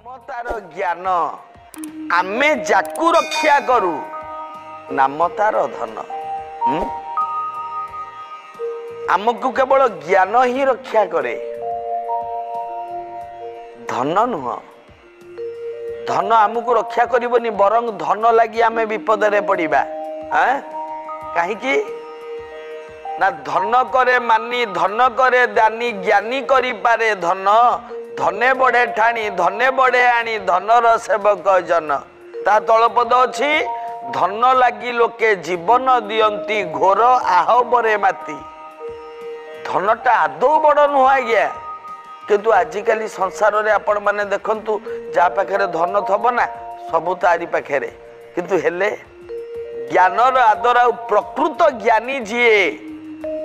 नाम तार ज्ञान आमे जाकू रक्षा करू नाम तार धन। आमको केवल ज्ञान ही रक्षा करे, धन नुह। धन आमको रक्षा करबनी, बरंग धन लगी आमे विपद रे पड़िबा। कहीं ना धन करे मानी, धन करे दानी, ज्ञानी करी पारे धन। धने बढ़े ठाणी, धने बढ़े आनी, धनर सेवक जन। ता तलपद अछि, धन लगी लोके जीवन दियंती, घोर आहबरे माती। धनटा आदौ बड़ नुह आज्ञा, किंतु आजिकाली संसार रे आपण माने देखंतु, जा पाखरे धन थब ना सबु तारी पाखरे, किंतु हेले ज्ञानर आदर आ प्रकृत ज्ञानी जीए,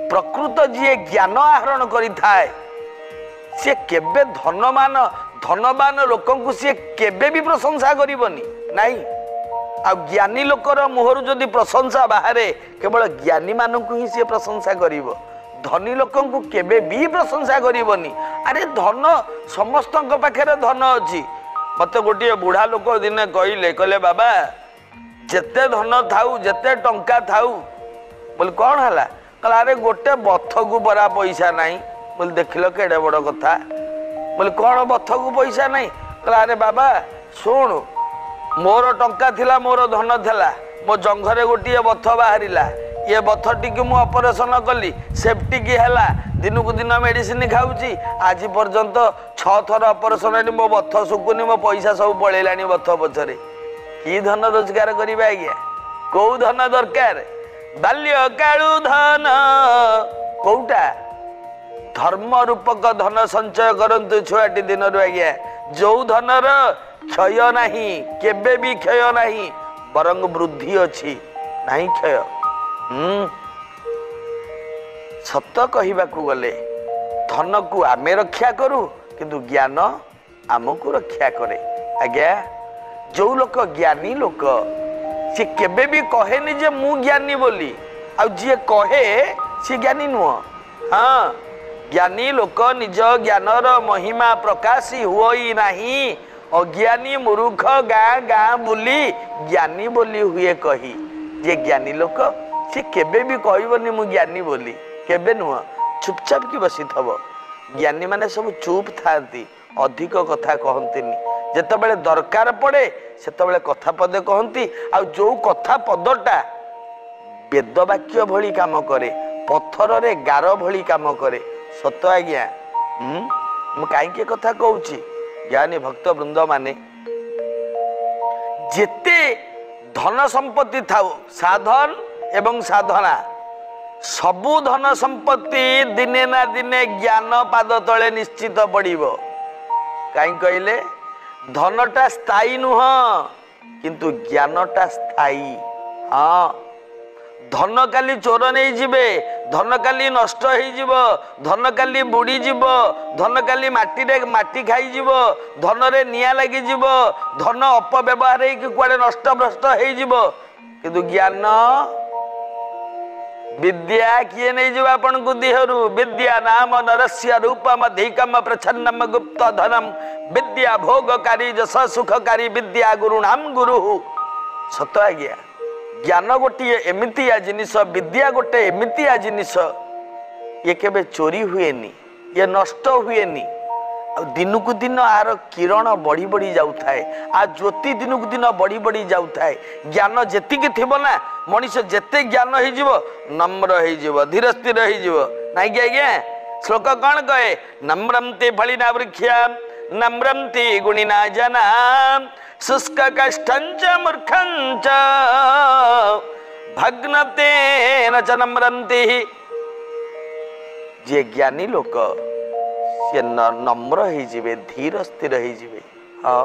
प्रकृत जीए ज्ञान आहरण करि थाए, से केबे धनवान लोकंकु से केबे भी प्रशंसा करिबनी नाही। आ ज्ञानी लोकर मुहरु जदि प्रशंसा बाहरे, केवल ज्ञानी मानकु ही से प्रशंसा करिवो, धनी लोकंकु केबे भी प्रशंसा करिवनी। अरे धन समस्तक पाखरे धन अछि। मते गोटे बुढ़ा लोक दिने कहले बाबा जेते धन थाउ, जेते टंका थाउ, बोले कौन हला, कहला अरे गोटे बथकु बरा पैसा नाही। बोले देखिल केड़े बड़ कथा। बोले कौन बथकु पैसा नहीं, कहला अरे बाबा शुण, मोर टंका थिला, मोर धन थिला, मो जंघरे गोटे बथ बाहरिला, ये बथ टी मु ऑपरेशन कली, सेफ्टी की हैला, दिन को दिन मेडिसिन खाऊची, आज पर्यंत 6 थर ऑपरेशन मो बथ सुकुनी, मो पैसा सब पळेलानी बथ पछरे। की धन रोजगार करिबा आज्ञा, को धन दरकार? बाल्य कालु धन कोउटा? धर्म रूपक धन संचय करंतु छुआटी दिन रु आज्ञा, जो धनर क्षय नाही, केबे भी क्षय नाही, बरंग वृद्धि अछि नाही क्षय। सत कहिबाकू गले धन को आमे रक्षा करू, किंतु ज्ञान आमको रक्षा करे। आज्ञा जो लोक ज्ञानी लोक से केबे भी कहेनी जे मु ज्ञानी बोली, आ जे कहे से ज्ञानी नुह। हाँ, ज्ञानी लोक निज ज्ञानर महिमा प्रकाशी हुई नाही, अज्ञानी मूर्ख गाँ गाँ बुली ज्ञानी बोली हुए कही। जे ज्ञानी लोक से केबे भी कहबनी मु ज्ञानी बोली, केबे नुह, चुपचाप की बसी थब। ज्ञानी माने सब चुप थांती, अधिक कथा कहंतिनी, जेतेबेले दरकार पड़े सेतेबेले कथा पदे कहंती। आ जो कथा पदटा वेद वाक्य भली काम करे, पत्थर रे गार भली काम करे। सत आज्ञा, मु काईके कथा कहूची, ज्ञानी भक्त वृंद माने जेते धन संपत्ति थाउ, साधन एवं साधना, सबु धन संपत्ति दिने ना दिने ज्ञान पाद तले निश्चित पड़िबो। काई कहले धनटा स्थायी नुह, किंतु ज्ञानटा स्थायी। हाँ, धन काली चोर नहीं जिबे, धन काली नष्ट हो जिवो, धन काली बुड़ी जिवो, धन काली माटी रे माटी खाई जिवो, धन रे निया लगी जिवो, धन अपव्यवहार हे कुआडे नष्ट भ्रष्ट हो जिवो, किंतु ज्ञान विद्या किए नहीं जीव आपण को दिहरु। विद्या नाम नरस्य रूपम अधिकम प्रच्छन्नम गुप्त धनम, विद्या भोगकारी जस सुखकारी, विद्या गुरु नाम गुरु। सत आज्ञा, ज्ञान गोटे एमितिया जिनिस, विद्या गोटे एमितिया जिनिस, ये केबे चोरी हुएनी, ये नष्ट हुएनी। दिन को दिन आर किरण बढ़ी बढ़ी जाऊ थाए, आ ज्योति दिन को दिन बढ़ी बढ़ी जाऊ थाए। ज्ञान जेतिकी थिबो ना, मनीष जेते ज्ञान हो जीवो, नम्र हो जीवो, धीर स्थिर हो जीवो। नाइ कि आज्ञा, श्लोक कौन कहे, नम्रंति फलिना वृक्षा, नम्रंति गुणिना जना, शुष्क कष्टंच मूर्खंच भग्नते न च नम्रंति। जे ज्ञानी लोक से नम्र हो जिवे, धीर स्थिर हो जिवे। हाँ,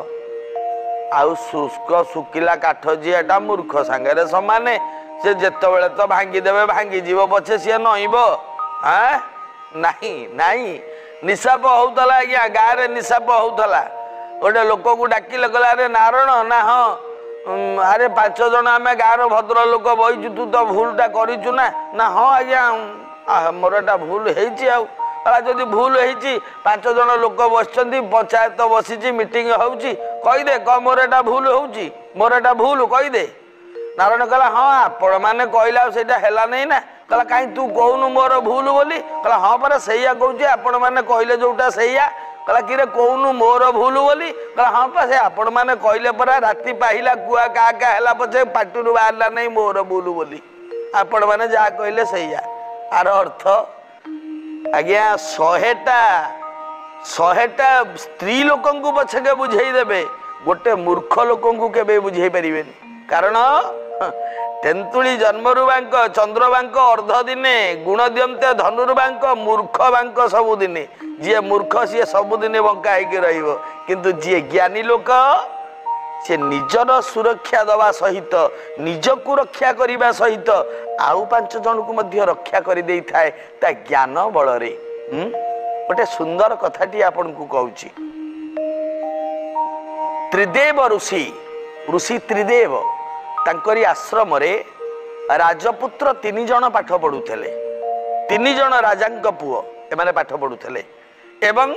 आउ शुष्क सुखिला काठ जीटा मूर्ख सांगे समाने, से जेतेबेले तो भांगी देवे, भांगी जीव पछे सी नईब। नाही नाही, निशाप होउतला आज्ञा, गाँ रे निशाप होउतला। गोटे लोक को डाकिले कहला अरे नारायण ना, हाँ अरे 5 जन आम गाँव भद्र लोक बहीचु, तू तो भूलटा करिचु ना? ना हाँ आज्ञा, मोर एटा भूल हेइची, जदि भूल होईची 5 जन लोक बसचंदी पंचायत बसीची मीटिंग होउची कहिदे क मोर एटा भूल होउची मोर एटा भूल कहिदे नारायण कहला हाँ आपण मैंने कहला सेटा हेला नहीं ना कहला कहीं तू कहूनु मोर भूल बोली कहला हाँ परा सैया कहूँ आपण मैंने कहले जोटा सैया कहला कि कहूनु मोर भूल बोली कहला हाँ पा से आपण मैंने कहले परा राति पाहिला कुआ का है पचे पाटू बाहरला नहीं मोर भूल बोली आपण मैंने जहाँ कहले सैया आर अर्थ आज्ञा 100टा स्त्री लोक पछके बुझे देवे गोटे मूर्ख लोक के बुझे पारे कारण तेंतुली जन्मरुबांक चंद्रबांक अर्ध दिने गुण दियंते धनुर्बांक मूर्ख बांक सबुदिने जी मूर्ख सी सबुदिने बंका होकर रु जी ज्ञानी लोक से निजर सुरक्षा दवा सहित निजक रक्षा करने सहित आउ 5 जन को मध्य रक्षा कर दे थाए ता ज्ञान बल रे गोटे सुंदर कथाटी आपन को कहूची त्रिदेव ऋषि त्रिदेव तांकरी आश्रम रे राजपुत्र 3 जन पाठ पढ़ुले 3 जन राजा पुओ एमाने पाठ पढ़ुले एवं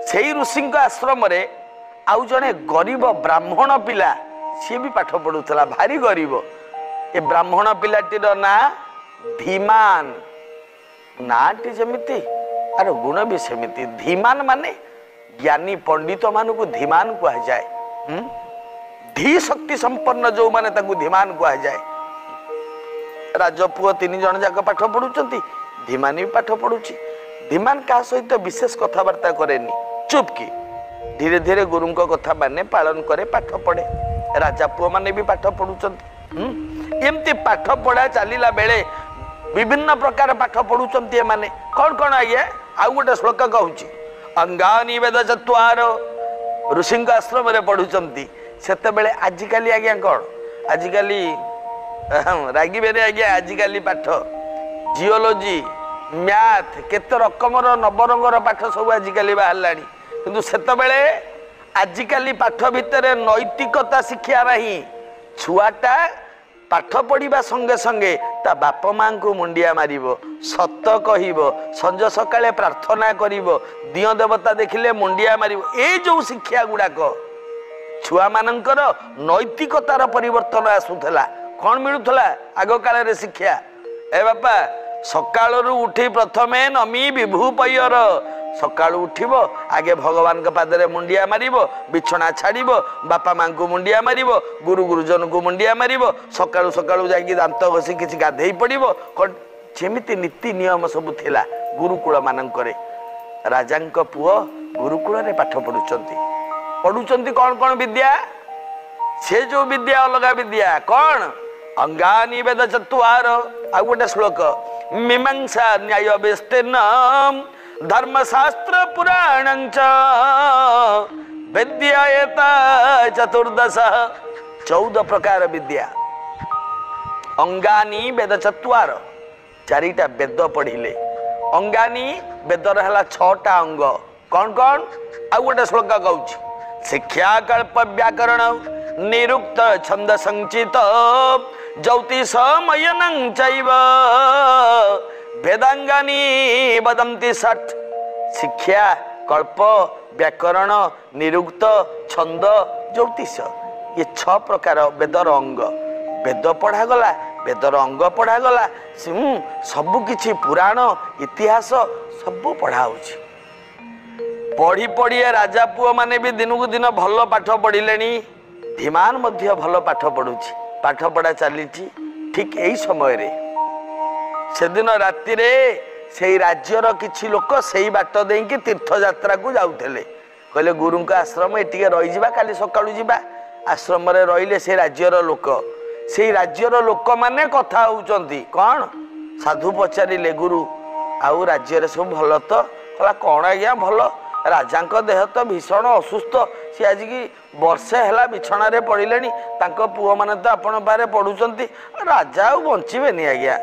सेई ऋषि आश्रम रे आउ जने गरीब ब्राह्मण पिला सी भी पाठ पढ़ुला भारी गरीब ए ब्राह्मण पिलाटीर ना धीमान नाटी जमिति आर गुण भी सेमिति धीमान माने ज्ञानी पंडित मान को धीमान कह जाए धी शक्ति संपन्न जो माने ताकू धीमान कह जाए राजपुओ 3 जन जाक पाठ पढ़ुचंती धीमान भी पाठ पढ़ुची धीमान का सहित विशेष कथबार्ता करेनी चुप की धीरे धीरे गुरु कथा माने पालन करे पाठ पढ़े राजा पुओ माने भी पाठ पढ़ुचंती एमती पाठ पढ़ा चलीला बेले विभिन्न प्रकार पाठ पढ़ुचंती माने कौन कौन आज्ञा आउ गोटे श्लोक कहूची अंगानी वेद चत्वार ऋषि आश्रम रे पढ़ुचंती सेते बेले आजिकाली आज्ञा कौन आजिकाली रागिबेने आज्ञा आजिकाली पाठ जियोलॉजी मैथ केते रकमर नवरंगर पाठ सब आजिकाली बाहरलानी किंतु सेते बेले आजिकाली पाठ भितर नैतिकता शिक्षा नहीं छुआटा पाठ पढ़ा संगे संगे ता बाप माँ को मुंडिया मारिबो सत कहिबो संज सकाळे प्रार्थना करिबो दिय देवता देखिले मुंडिया मारिबो ए जो शिक्षा गुड़ाक छुआ मानकर नैतिकतार परिवर्तन आसुला कौन मिलूला आग काल शिक्षा ए बापा सकाळू उठी प्रथमे नमी विभू पैर सकाळू उठिबो आगे भगवान के पादरे मुंडिया मारिबो बिछना छाड़िबो बापा माँ को मुंडिया मारिबो गुरु गुरुजन को मुंडिया मारिबो सकाळू सकाळू जाई दांत घसी किछि गाधेई पड़िबो जेमिति नीति नियम सब थिला गुरुकुल मानकरे राजांक पुओ गुरुकुल रे पाठ पढ़ुचंती कौन कौन विद्या से जो विद्या अलग विद्या कौन अंगानी वेद चत्वार आ गोटे श्लोक मीमांसा न्याय विस्तीर्ण धर्मशास्त्र पुराण विद्या चतुर्दश 14 प्रकार विद्या अंगानी वेद चत्वार 4टा वेद पढ़िले अंगानी वेदर है 6टा अंग कौन कौन आ गोटे श्लोक कहूँ शिक्षा कल्प व्याकरण निरुक्त छंद संचित ज्योतिषमयन चैव वेदांगानी वदंती 60 शिक्षा कल्प व्याकरण निरुक्त छंद ज्योतिष ये 6 प्रकार वेदर अंग वेद पढ़ा गला वेदर अंग पढ़ा गला सबु किछि पुराण इतिहास सब पढ़ा होछि पढ़ी पढ़ी राजा पुओ माने भी दिन को दिन भल पाठ पढ़िले धीमान मध्य भल पाठ पढ़ुछि पाठ पढ़ा चली ठीक यही समय रे से दिन राति रे से राज्यर किछि लोक सेई बाट देकी तीर्थ यात्रा को जाउथले कहले गुरु का आश्रम एटिके रही जिबा काली सकाळू जिबा आश्रम रे रहिले से राज्यर लोक से राज्यर लोक माने कथा होउचंती कौन साधु पचारिले गुरु आउ राज्य रे सब भल तो कहला कौन आज्ञा भल राजांक देह तो भीषण असुस्थ सी आज की वर्षे है बिछण पड़े पुओ मैंने तो आपण पारे पढ़ुंट राजा बंचबेनि आज्ञा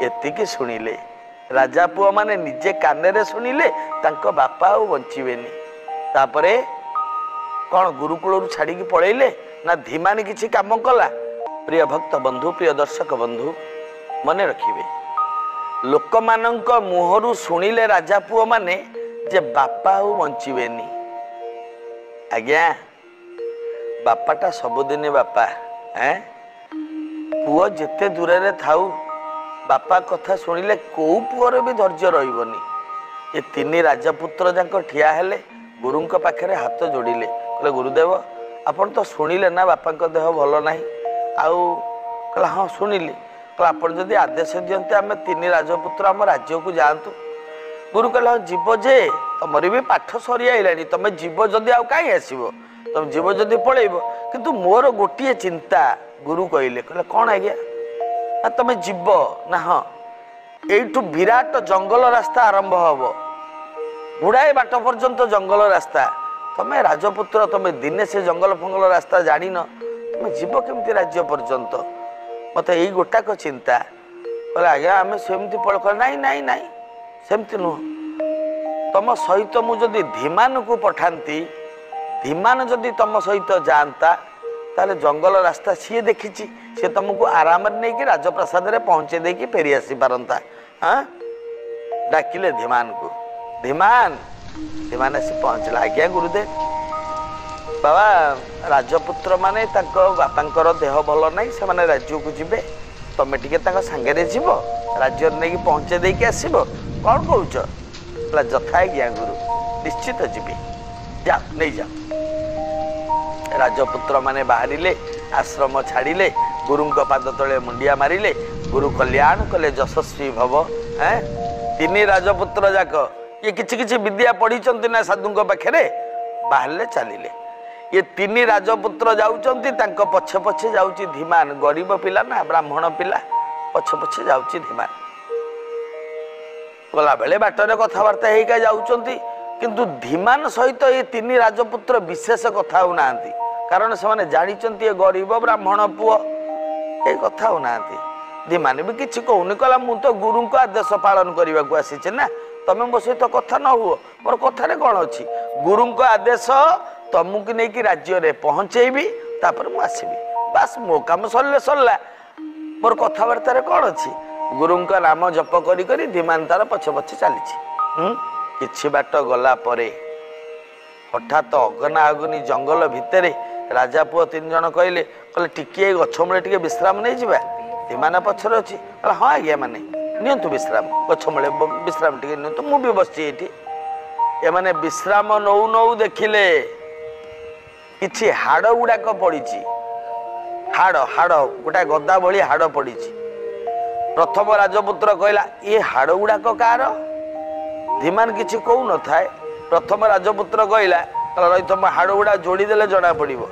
एतिकी शुणिले राजा पुओ मैंने निजे कान शुणिले बापा बंचबेनि तापरे कौन गुरुकुल छाड़ी पलैले ना धीमानी किसी काम कला प्रिय भक्त बंधु प्रिय दर्शक बंधु मने रखिए लोक मानक मुहरु शुणिले राजा पुओ माने जे बापा आउ बंचीबेनी। आज्ञा बापाटा सबुदिन बापा हैं पुओ जेते दूर रे थाऊ बापा कथा शुणिले को पुअर भी धैर्य रही। ये तीन राजपुत्र जाक ठिया हेले गुरु पाखे हाथ जोड़िले कहले गुरुदेव आपन तो शुणिले ना बापा देह भल ना आउ कहला हाँ शुणिली कहला आपन जदि आदेश दियंते आम तीन राजपुत्र आम राज्य को जातु। गुरु कहला जीव जे तुमर भी पाठ सरी आईलानी तुम जीव जदि आउ कहीं आसब तुम जीव जदि पलैब किंतु मोर गोटे चिंता गुरु कहले कहले कौन आज्ञा ना तुम जीव ना हाँ एठू विराट जंगल रास्ता आरंभ हम गुड़ाए बाट पर्यंत जंगल रास्ता तुम राजपुत्र तुम दिने से जंगल फंगल रास्ता जान तुम जीव केमती राज्य पर्यंत मत यही गोटाक चिंता बोले आज्ञा आम सेमती पड़ नाई नाई नाई सेमती नुह तुम सहित मुझे धीमान को पठाती धीमान जदि तुम सहित जाता ताले जंगल रास्ता सी देखी सी तुमको आराम नहीं कि राजप्रसाद रे पहुंचे देकी फेरी आसी पारंता। हाँ डाकिले धीमान को धीमान धीमान आसी पहुंचला आज्ञा गुरुदेव बाबा राजपुत्र माने बापांकर देह भल नहीं से माने राज्य को जीवे तुम टिके सांगे जीव राज्य नहीं पहुंचे देकी आसब कौन कौच जथा आज्ञा गुरु निश्चित जीवी जा नहीं जा। राजपुत्र माने बाहरिले आश्रम छाड़िले गुरु पाद तले मुंडिया मारिले गुरु कल्याण कले यशस्वी भव। हैं तीन राजपुत्र जाक ये किछि किछि विद्या पढ़ी ना साधु पाखे बाहर चलिले ये तीन राजपुत्र जाउचंती तांको पछे पछे जाउची धीमान गरीब पिला ना ब्राह्मण पिला पछे पछे जाउची धीमान गला बेले बाटरे कथबार्ता हेका जाउचंती किंतु धीमान सहित ये तीन राजपुत्र विशेष कथा होनांती कारण से माने जानिचंती ये गरीब ब्राह्मण पुओ ए कथा होनांती धीमान भी किछि कहूनी कहला मु तो गुरु को आदेश पालन करने को आसी ना तमें मो सहित कथा न हुओ मोर कथारे कौन अच्छी गुरु को आदेश तुमको नहीं कि राज्य रे पहुँचेबी तापर मु आसबी बास मो काम सरले सरला मोर कथबार्ता कौन अच्छी गुरु का नाम जप करी करी धीमान तार पछे पछे चली किछि बाट गला परे हठात अगना अगनी जंगल भितर राजा पुओ तीन जन कहले कहले टिके गछमूले टिके विश्राम नहीं जिबा धीमान पछरे अछि कहला हाँ आज्ञा माने नियंतु विश्राम गछमूले विश्राम टिके नियंतु मु भी बसछि एठी ए माने विश्राम नौ नौ देखिले किछि हाड़ गुड़ाक पड़ी हाड़ हाड़ गोटा गदा भली हाड़ पड़ी प्रथम राजपुत्र कहला ये हाड़ गुड़ाक कार धीमान किछि कहू न थाए प्रथम राजपुत्र कहला रही तुम हाड़ गुड़ा जोड़ी देले जना पड़िबो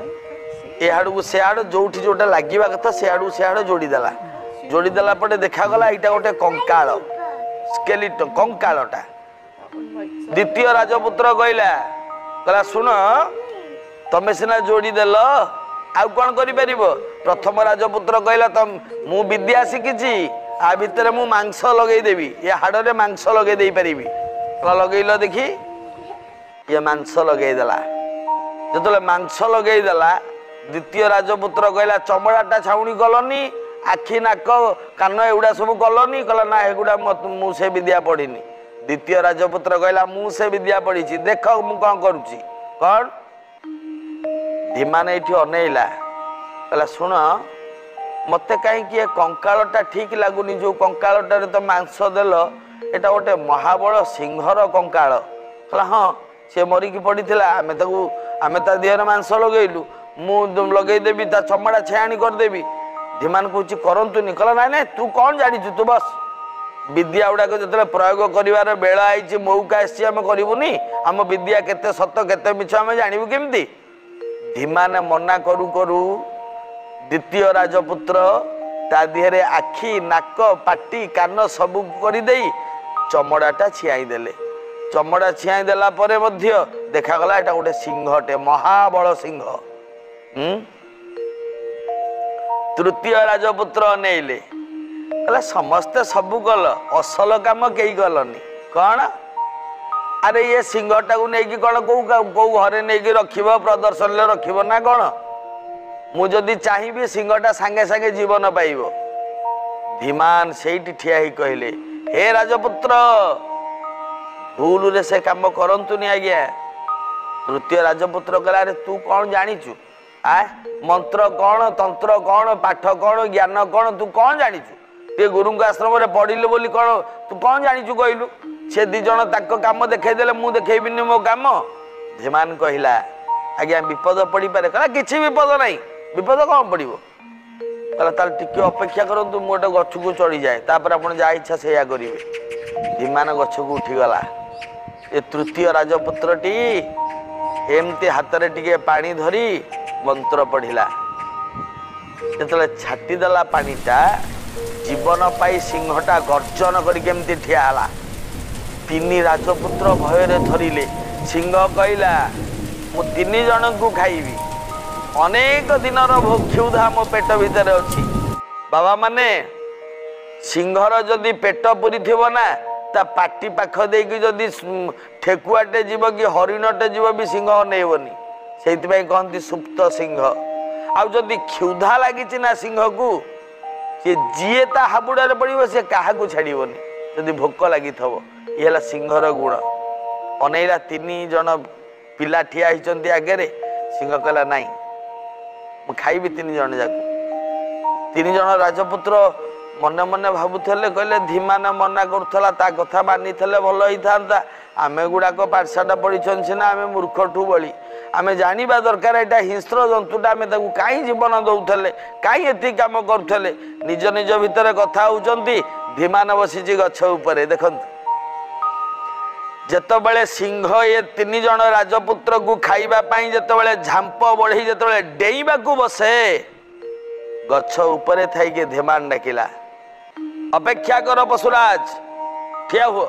ए हाड़ को से हाड़ जोठी जोटा लागिबा कथा से हाड़ से हाड़ जोड़ी देला पटे देखा गला एटा गोटे कंकाल स्केलेटन कंकालटा द्वितीय राजपुत्र कहला सुन तमे सिना जोड़ी देल आउ कौन करि परिबो प्रथम राजपुत्र कहला तुम मु विद्या शिखिछि आ भितर मु मांस लगे देबी ये हाड़े मांस लगे दे पारिबी लगेल देखी ये मांस लगे देला जो मांस लगे देला द्वितीय राजपुत्र कहला चमड़ाटा छाउणी गलनी आखि नाक कान एगुड़ा सब गलनी कहला ना एगुड़ा मु से विद्या पढ़िनी द्वितीय राजपुत्र कहला मु से विद्या पढ़ी देख मु कौन करुची कौन धीमान ये अनेला कहला शुण मते कहीं कंकालटा ठीक लगुनि जो कंकालटारे तो मांस देल एटा गोटे महाबल सिंहर कंकाल कहला हाँ सी मरिकी पड़ी आम ता देहर मांस लगेलु मु लगेदेवी ता चमड़ा छेआणी करदेवी धीमान कौच करतुनि कहला ना ना तू कौन जानिचु तू बस विद्या गुड़ाक जो प्रयोग कर बेला आई मौका आसी आम करूनी आम विद्या केते सत केते मिछ आम जानबू केमती धीमान मना करू करू द्वितीय राजपुत्र ता देहरे आखि नाक पाटी कान सबू करदे चमड़ाटा छियाई देले चमड़ा छियाई देला परे मध्य देखागला एटा गोटे सिंहटे महाबल सिंह। तृतीय राजपुत्र अनेइले कहला समस्ते सबू गल असल काम कई गलनी कौन अरे ये सिंहटा को नहीं कौन कौ घरे नहीं रखिब प्रदर्शन ले रखिब ना कौन मुझे चाहिए सिंहटा सांगे सांगे जीवन पाइब धीमान से ठिया ही कहले हे राजपुत्र भूल रे से काम करंतुनी आज्ञा। तृतीय राजपुत्र कहला अरे तू कौन जानिचु आ मंत्र कौन तंत्र कौन पाठ कौन ज्ञान कौन तू कौन जानिचु ते गुरु आश्रम रे पढ़िले बोली कौन तू कौन जानिचु कहलु। से दी जण ताको काम देखै देले मु देखैबिनी मो काम। धीमान कहिला आज्ञा विपद पड़ी पारे कहला किछि विपद नहीं विपद कौन पड़िबो कहला ताल टिके अपेक्षा करंतु मु गोटे गछ को चढ़ी जाए तापर आपण जा इच्छा सेया करिवे। धीमान गछ को उठी गला। ए तृतीय राजपुत्रटी एमती हाथ रे टिके पानी धरी मंत्र पढ़िला जेतले छाटी देला पानीटा जीवन पाई सिंहटा गर्जन करी केमती ठिया हला। तीन राजपुत्र भय रे धरिले। सिंह कहला मु तीन जन को खाइबी अनेक दिनर क्षुधा मो पेट भितर अच्छी। बाबा माने सिंहर जदि पेट पूरी थिबो ना ता पाटी पाख देकी जदि ठेकुआटे जीव कि हरिणटे जीव भी सिंह अनेबनी से कहती सुप्त सिंह। आ जदि क्षुधा लगी ना सिंह को सी जीए ता हाबुड़े पड़ो सी क्या छाड़बनी जदि भोक लगी थव ये सिंहर गुण। अनेला तीन जन पिला ठिया होती आगे सिंह कहला नाई मु खाइबी तीन जन जाक। तीन जन राजपुत्र मने मने भावुले कहले धीमान मना करूला ता कथा मानी भल होता आमे गुड़ाक पाठशाठ पढ़ी सीना आमे मूर्खठू बड़ी आमे जानिबा दरकार एटा हिंस्र जंतुटा आमे ताकू काई जीवन दउथले काई एति काम करूथले निज निज भितर कथा होउचंती। धीमान बसीची गछ उपरे देखंतु जेतबेले सिंह ये तीन जन राजपुत्र को खाइबा पाई जेतबेले झांप बढ़ी जेतबेले डेइबा को बसे गछ उपरे थाई के धीमान डाकिला अपेक्षा कर पशुराज ठिया हुआ।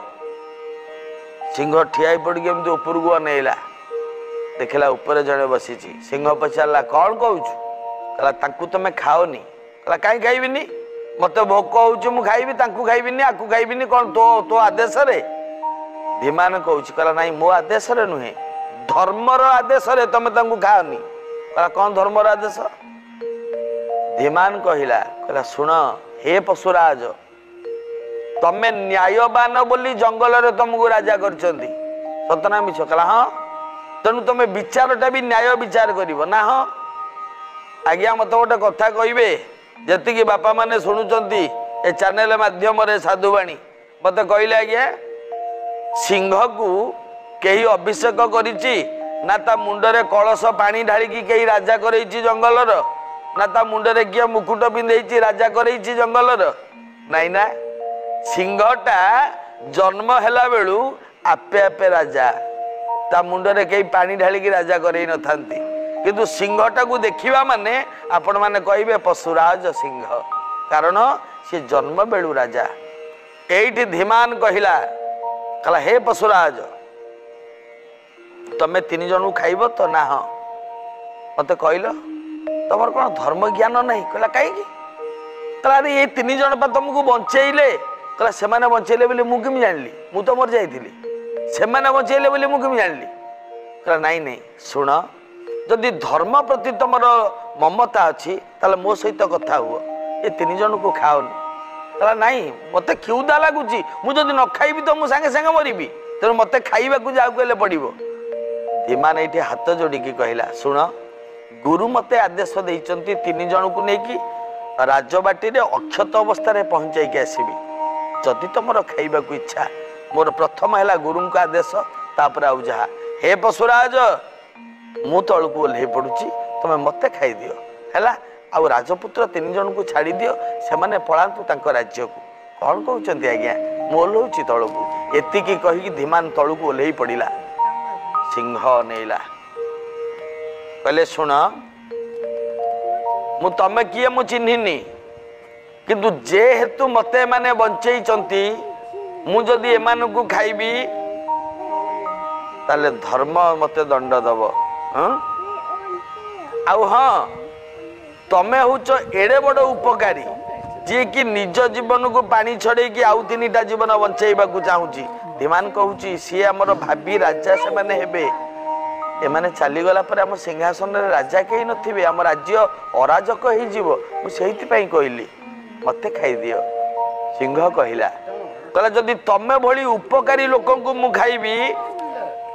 सिंह ठिया पड़ी केमती ऊपर को अनेला देखला ऊपर जड़े बसी। सिंह पचारा कौन कहूँ कहला ताकू तुम खाओनी कहला कहीं खाइबिनी मत भोक हो मु खाइबी ताकू खाइबिनी आकू खाइबिनी कौन तो तो आदेश रे। धीमान कहूँ कहला नाई मो आदेश रे नुहे धर्मर आदेश रे तुम ताकू खाओनी कहला कौन धर्मर आदेश। धीमान कहला शुण हे पशुराज तमे न्यायवान बोली जंगल रे तुमको राजा करछंती सतना मिछ कहला हाँ तेणु तुम विचारटा भी न्याय विचार कर ना। हाँ आज्ञा मत गोटे कथा कहे जी बापा माने शुणुंट ए चैनल माध्यम साधुवाणी मत कहले आज्ञा सिंह को कहीं अभिषेक करिछि ना ता मुंडरे कलश पानी ढालिकी कहीं राजा करैछि जंगलर ना ता मुंडरे किए मुकुट पिंधेछि राजा करैछि जंगलर नाई ना सिंहटा जन्म हैला बेलू आपे आपे राजा ता मुंडरे कहीं पानी ढालिकी राजा करई न थांती किंतु सिंहटा को देखिबा माने आपण माने कहिबे पशुराज सिंह कारण से जन्म बेलू राजा। एठी धीमान कहिला कहला हे पशुराज तमे तीन जन खाइब तो ना। हाँ मत कहल तुम कौन धर्म ज्ञान नहीं कहला कहीं कहला अरे ये तीन जन पा तुमको बंचेइले कहला से माने बंचेइले बोली मु केमि जानली मु तो मर जाइथिली से माने बंचेइले बोली मु केमि जानली कहला नहीं नहीं शुण जदि धर्म प्रति तुम ममता अच्छी ताले मो सहित कथा हुआ ये तीन जन को खाओनी कहला नहीं मते क्षुधा लगुच मुझे न खाइबी तो मुझे सांगे मरबी तेणु मत खाइबा को जाऊ कहले पड़ो। धीमान ये हाथ जोड़िकी कहला शुण गुरु मते आदेश देइचंती तीन जन को लेकिन राजबाटी रे अक्षत अवस्था रे पहुंचाई आसबी जदि तुम खाइबा को इच्छा मोर प्रथम है गुरु का आदेश तापर आउ जहा हे पशुराज मु तल को ओल्हे पड़ुची तुम मते खाई दियो हैला आउ राजपुत्र तीन जन को छाड़ी दियो से माने पलांतु तांको राज्य को कौन कहउचंती आज्ञा मु ओल्हउची तल को एतिकी कहिकी धीमान तल को ओल्हे पड़िला। सिंह नेला कहले शुण मु तमे किए मु चिन्हिनी किंतु जे हेतु मते माने बंचेइचंती मु जदि एमान को खाइबी ताले धर्म मते दंड दब। आउ हाँ तमे होच एड़े बड़ उपकारी जी कि निज जीवन को पानी छड़े कि आउ तीनटा जीवन बंचेइबा को चाहूची। धीमान कहूची सी हमर भाभी राजा से माने हेबे एमाने चली गला पर हम सिंहासन रे राजा कहीं नथिबे हम राज्य अराजक हो जीव मु सेहिति पई कहली मते खाई दियो। सिंह कहिला कहला जदि तमे भली उपकारी लोक को मु खाइबी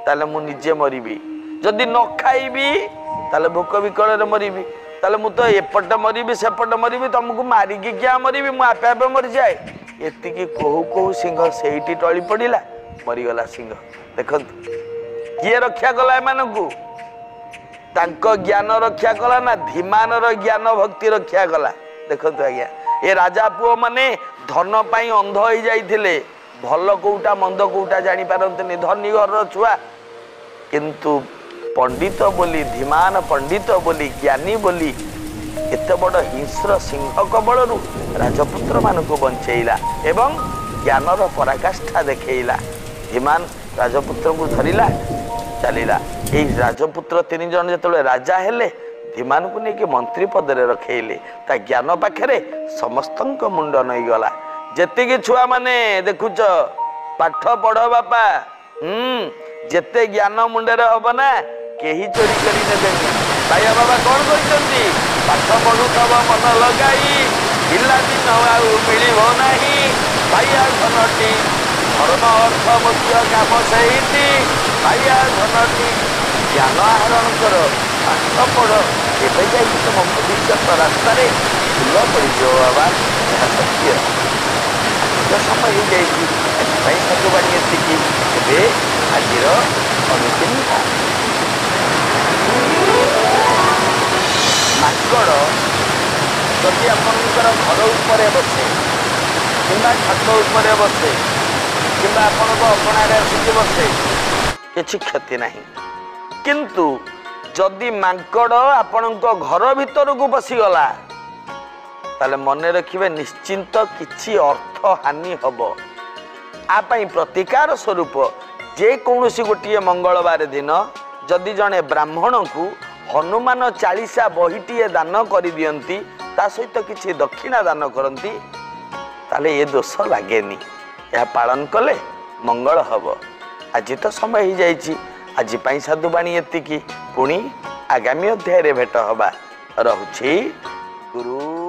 ताले मु निजे मरिबी जदि न खाइबी ताले भोक विकल मरिबी ताले मु तो एपट मरिबी सेपट मरिबी तुमको मारिकी क्या मरिबी मु आपे आपे मरि जाए एतिकी कहू कहू सिंह सेठी टली पड़िला मरीगला सिंह देखंतु किए रक्षा कला एमानकु तांको ज्ञान रक्षा कला ना धीमान ज्ञान भक्ति रक्षा कला देखंतु आज्ञा ए राजा पुओ माने धन पाई अंध हो जाइथिले भल कोउटा मंद कोउटा जानि पारंतनी धनी घर छुआ किंतु पंडित बोली धीमान पंडित बोली ज्ञानी बोली एते बड़ हिंस्र सिंह कबल राजपुत्र मानक बंचेला एवं ज्ञानर पराकाष्ठा देखैला धीमान राजपुत्र को धरिला चलीला ए राजपुत्र तीन जन जो राजा हेले धीमान को लेकिन मंत्री पद में रखेले ता ज्ञान पाखे समस्त मुंड नई गला जेतिकी छुआ माने देखुच पाठ पढ़ बापा जेते ज्ञान मुंडे हम ना कहीं चोरी कर भाई बाबा कौन कहते पाठ पढ़ुथब मन लगाई पिला दिन मिल ना भाइया धनटी धर्म अर्थ मुख्य काम सही भाइया धनटी ज्ञान आहरण कर पाठ पढ़ एवं जाइए तुम भविष्य रास्ता फूल पड़ो बाबा यह सत्य तो समय हो जाए सतुवाणी एति आज अनुशील माकड़ जदि आपणकर घर उपर बसे कि छात उपर बसे कि अपणारे आसिक बसे किसी क्षति नहीं किंतु जदि माकड़ आपण घर भीतर को पशिगला ताले मन रखिए निश्चिंत किछि अर्थ हानि हम आपाई प्रतिकार स्वरूप जे कौनसी गोटे मंगलवार दिन जदि जड़े ब्राह्मण को हनुमान 40 बहीटीए दान कर दियंती ता सहित किछि दक्षिणा दान करती ताले ये दोष लागेनी यह पालन कले मंगल हम आज तो समय हो जाइए आज साधुवाणी एतिकी पुणी आगामी अध्याय भेट हवा रहुछि गुरु।